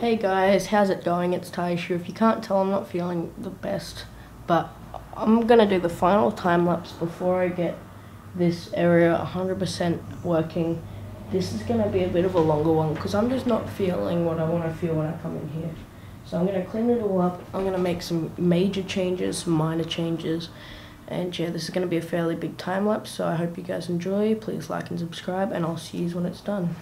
Hey guys, how's it going? It's Taishu. If you can't tell, I'm not feeling the best, but I'm gonna do the final time lapse before I get this area 100% working. This is gonna be a bit of a longer one because I'm just not feeling what I want to feel when I come in here. So I'm gonna clean it all up. I'm gonna make some major changes, some minor changes, and yeah, this is gonna be a fairly big time lapse. So I hope you guys enjoy. Please like and subscribe, and I'll see you when it's done.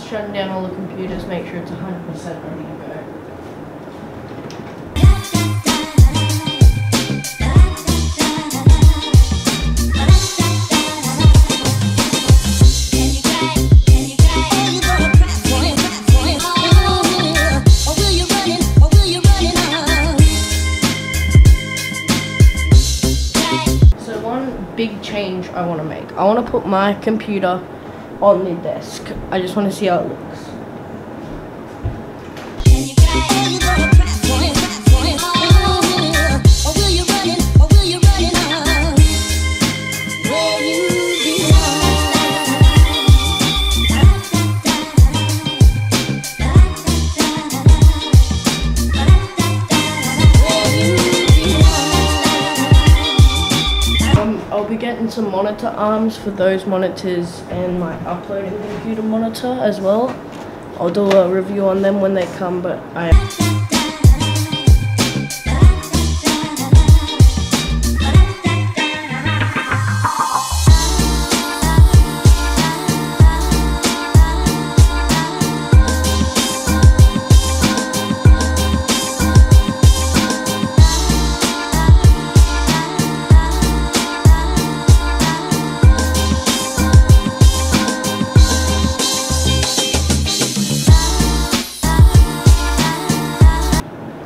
Shutting down all the computers, make sure it's 100% ready to go. So one big change I want to make. I want to put my computer on the desk. I just want to see how it looks. I'll be getting some monitor arms for those monitors and my uploading computer monitor as well. I'll do a review on them when they come, but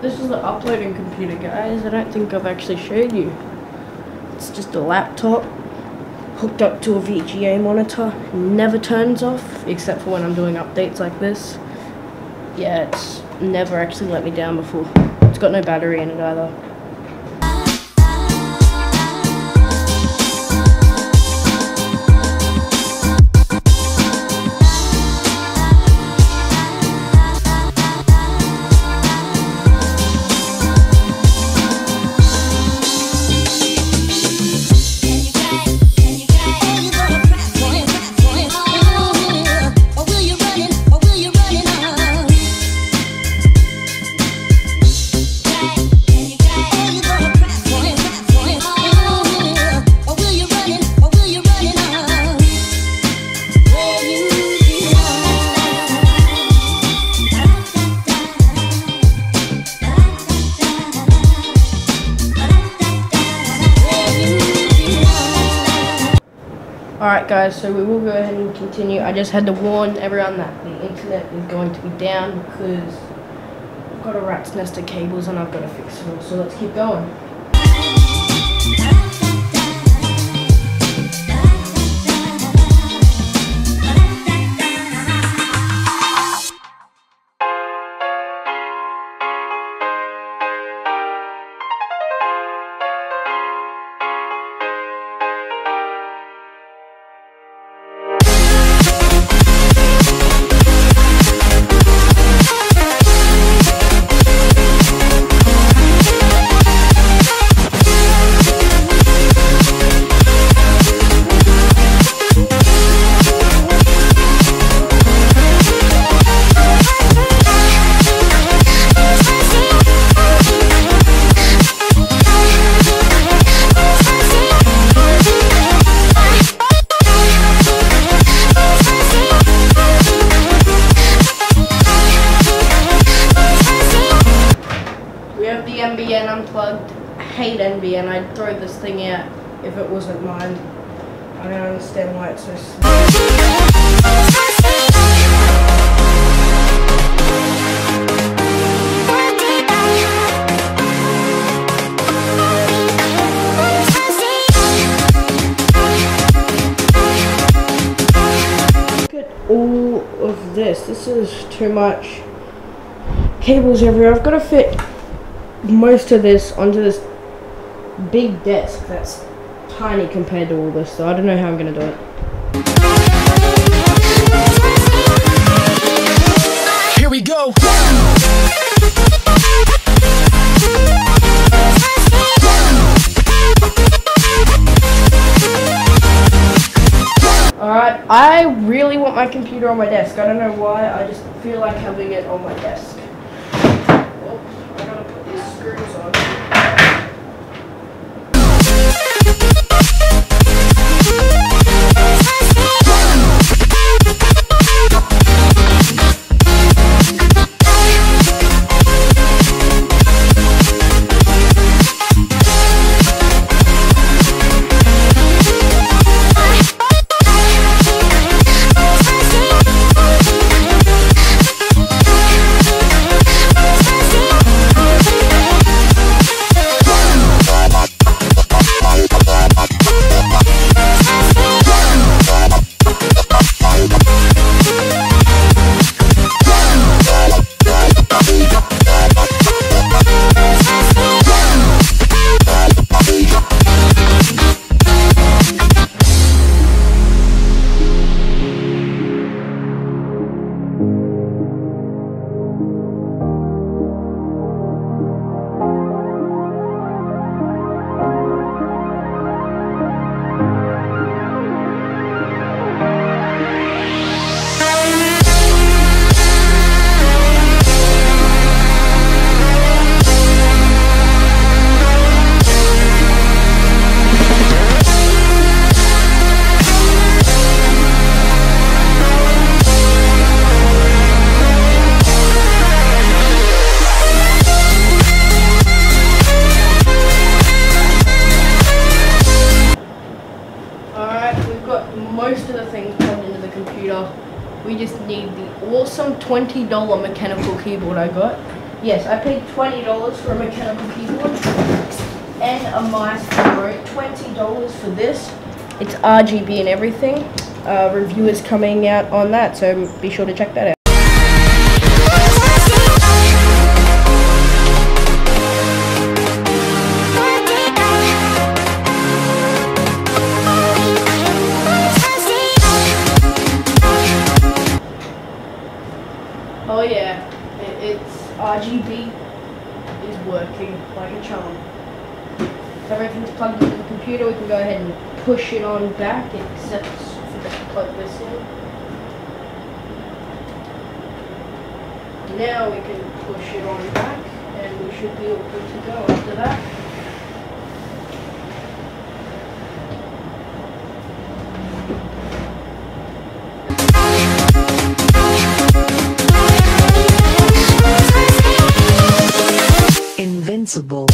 this is the uploading computer, guys. I don't think I've actually showed you. It's just a laptop hooked up to a VGA monitor. Never turns off, except for when I'm doing updates like this. Yeah, it's never actually let me down before. It's got no battery in it either. Alright guys, so we will go ahead and continue. I just had to warn everyone that the internet is going to be down because I've got a rat's nest of cables and I've got to fix it all. So let's keep going. The NBN unplugged. I hate NBN. I'd throw this thing out if it wasn't mine. I don't understand why it's so slow. Look at all of this. This is too much. cables everywhere. I've got to fit most of this onto this big desk that's tiny compared to all this, so I don't know how I'm going to do it. Here we go. Alright, I really want my computer on my desk. I don't know why, I just feel like having it on my desk. Oh, I gotta put these screws on. Most of the things plugged into the computer. We just need the awesome $20 mechanical keyboard I got. Yes, I paid $20 for a mechanical keyboard and a mouse and remote. $20 for this. It's RGB and everything. Review is coming out on that, so be sure to check that out. Oh yeah, it's RGB is working like a charm. So everything's plugged into the computer. We can go ahead and push it on back, except for to plug this in. Now we can push it on back, and we should be all good to go after that. Invincible.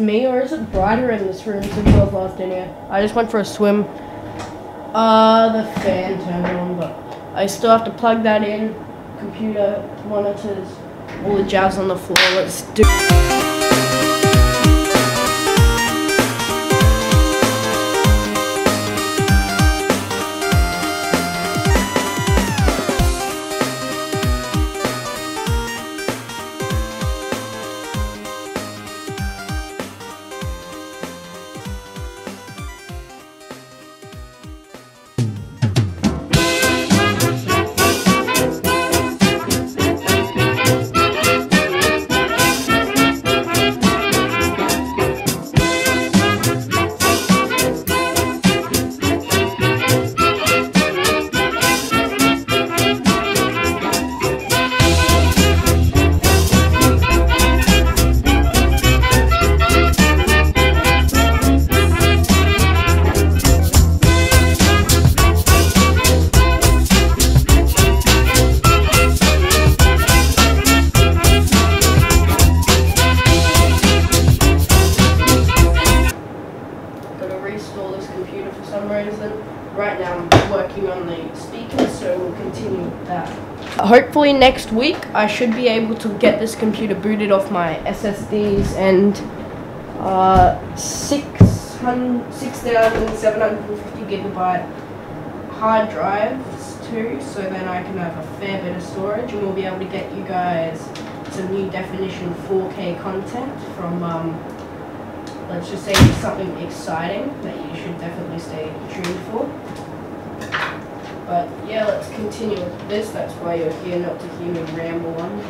just me, or is it brighter in this room since I was last in here? I just went for a swim. The fan turned on, but I still have to plug that in. Computer, monitors, all the jazz on the floor. Let's do. Restore this computer for some reason. Right now I'm working on the speakers, so we'll continue with that. Hopefully next week I should be able to get this computer booted off my SSDs and 6,750 gigabyte hard drives too, so then I can have a fair bit of storage, and we'll be able to get you guys some new definition 4K content from let's just say something exciting that you should definitely stay tuned for. But yeah, let's continue with this. That's why you're here, not to hear me ramble on.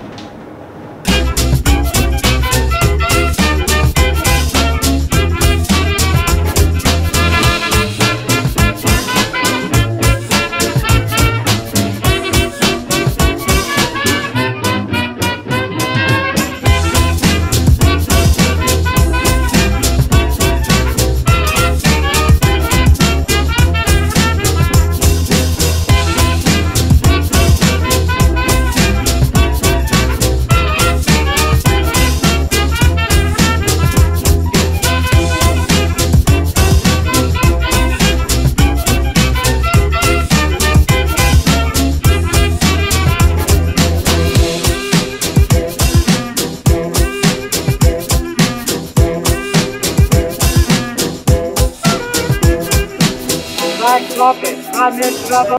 I'm in trouble.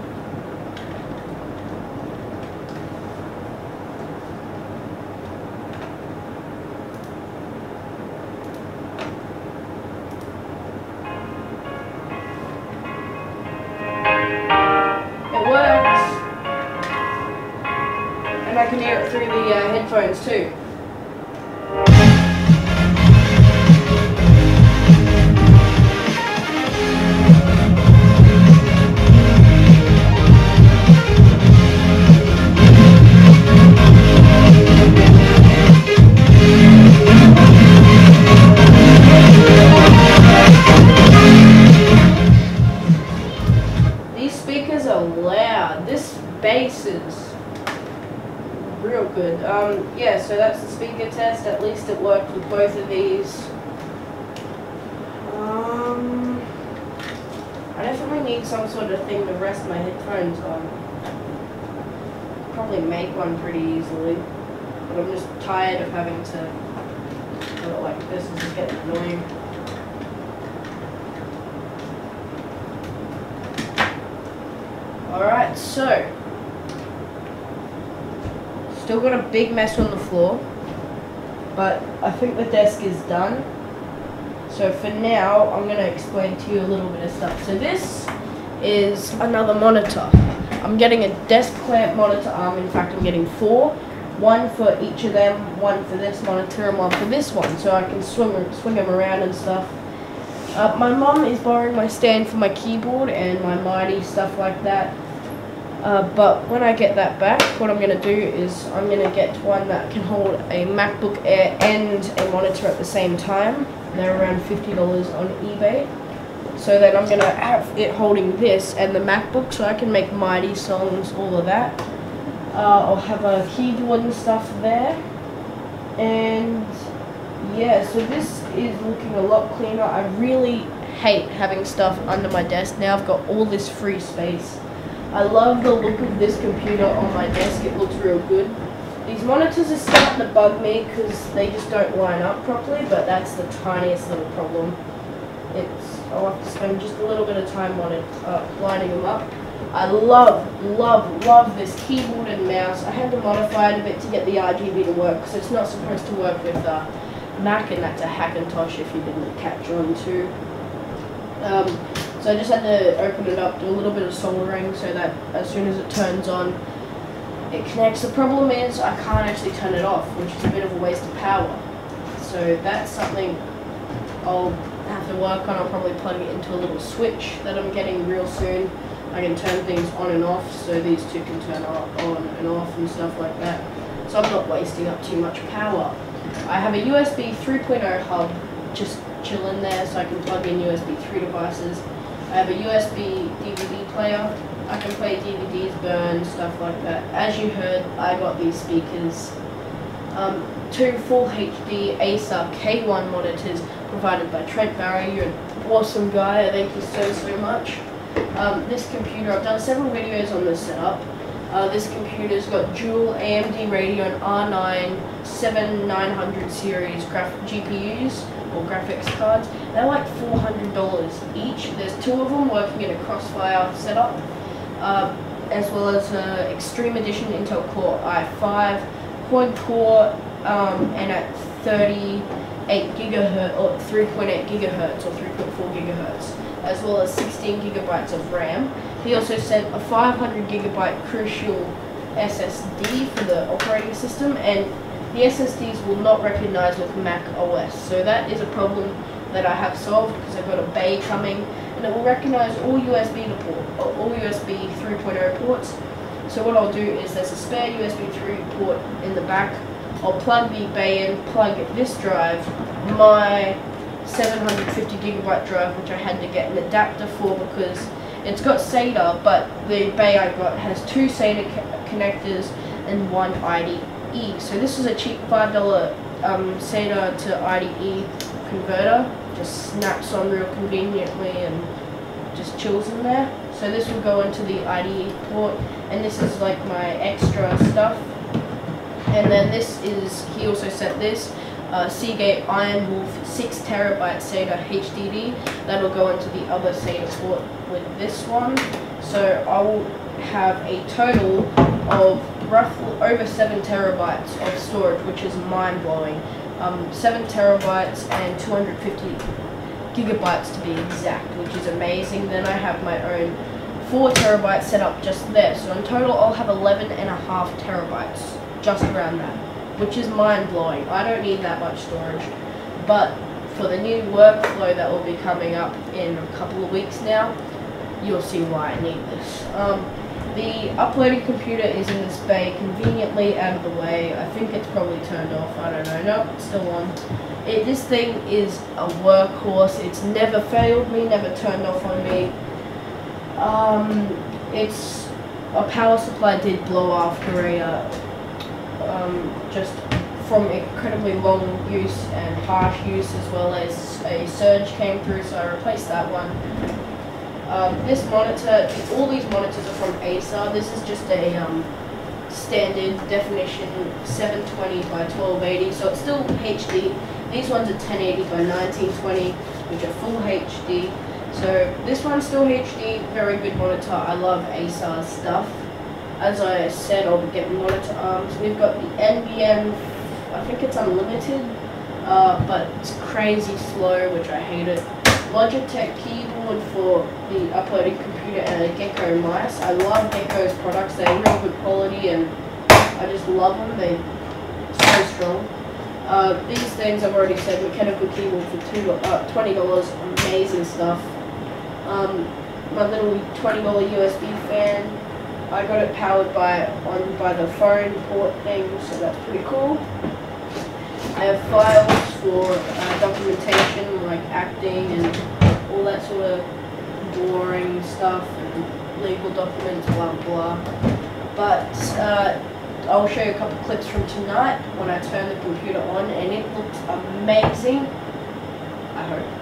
It works, and I can hear it through the headphones too. Loud. This bass is real good. Yeah, so that's the speaker test. At least it worked with both of these. I definitely need some sort of thing to rest my headphones on. Probably make one pretty easily, but I'm just tired of having to do it like this. This is getting annoying. Alright, so still got a big mess on the floor, but I think the desk is done. So for now, I'm going to explain to you a little bit of stuff. So this is another monitor. I'm getting a desk clamp monitor arm. In fact, I'm getting 4. One for each of them, one for this monitor and one for this one, so I can swing them around and stuff. My mum is borrowing my stand for my keyboard and my mighty, stuff like that. But when I get that back, what I'm going to do is I'm going to get one that can hold a MacBook Air and a monitor at the same time. They're around $50 on eBay. So then I'm going to have it holding this and the MacBook, so I can make mighty songs, all of that. I'll have a keyboard and stuff there. And Yeah, so this is looking a lot cleaner. I really hate having stuff under my desk. Now I've got all this free space. I love the look of this computer on my desk. It looks real good. These monitors are starting to bug me because they just don't line up properly, but that's the tiniest little problem. I'll have to spend just a little bit of time on it, lining them up. I love this keyboard and mouse. I had to modify it a bit to get the RGB to work because it's not supposed to work with Mac, and that's a Hackintosh if you didn't catch on to. So I just had to open it up, do a little bit of soldering so that as soon as it turns on, it connects. The problem is I can't actually turn it off, which is a bit of a waste of power. So that's something I'll have to work on. I'll probably plug it into a little switch that I'm getting real soon. I can turn things on and off, so these two can turn on and off and stuff like that. So I'm not wasting up too much power. I have a USB 3.0 hub just chilling there, so I can plug in USB 3 devices. I have a USB DVD player. I can play DVDs, burn, stuff like that. As you heard, I got these speakers. Two full HD Acer K1 monitors provided by Trent Barry. You're an awesome guy. Thank you so much. This computer, I've done several videos on this setup. This computer's got dual AMD Radeon R9 7900 series GPUs or graphics cards. They're like $400 each. There's two of them working in a crossfire setup, as well as an Extreme Edition Intel Core i5 quad core, and at 38 gigahertz or 3.8 gigahertz or 3.4 gigahertz, as well as 16 gigabytes of RAM. He also sent a 500 gigabyte Crucial SSD for the operating system, and the SSDs will not recognize with Mac OS. So that is a problem that I have solved because I've got a bay coming, and it will recognize all USB to port, or all USB 3.0 ports. So what I'll do is there's a spare USB 3 port in the back. I'll plug the bay in, plug this drive, my 750 gigabyte drive, which I had to get an adapter for because it's got SATA, but the bay I got has two SATA connectors and one IDE. So this is a cheap $5 SATA to IDE converter. Just snaps on real conveniently and just chills in there. So this will go into the IDE port, and this is like my extra stuff. And then this is, he also sent this Seagate Iron Wolf 6 terabyte SATA HDD. That'll go into the other SATA port with this one. So I will have a total of roughly over 7 terabytes of storage, which is mind-blowing. 7 terabytes and 250 gigabytes to be exact, which is amazing. Then I have my own 4 terabytes set up just there. So in total I'll have 11.5 terabytes, just around that, which is mind-blowing. I don't need that much storage, but for the new workflow that will be coming up in a couple of weeks now, you'll see why I need this. The uploading computer is in this bay, conveniently out of the way. I think it's probably turned off, I don't know. Nope, it's still on. This thing is a workhorse. It's never failed me, never turned off on me. It's a power supply did blow after just from incredibly long use and harsh use, as well as a surge came through, so I replaced that one. This monitor, all these monitors are from Acer. This is just a standard definition 720 by 1280, so it's still HD. These ones are 1080 by 1920, which are full HD. So this one's still HD, very good monitor. I love Acer stuff. As I said, I'll be getting monitor arms. We've got the NBM, I think it's unlimited, but it's crazy slow, which I hate it. Logitech keyboard for the uploading computer, and a Gecko mouse. I love Gecko's products. They're real good quality, and I just love them. They're so strong. These things I've already said, mechanical keyboard for $20, amazing stuff. My little $20 USB fan. I got it powered by the phone port thing, so that's pretty cool. I have files for documentation, like acting and all that sort of boring stuff, and legal documents, blah blah. But I'll show you a couple clips from tonight when I turn the computer on, and it looks amazing. I hope.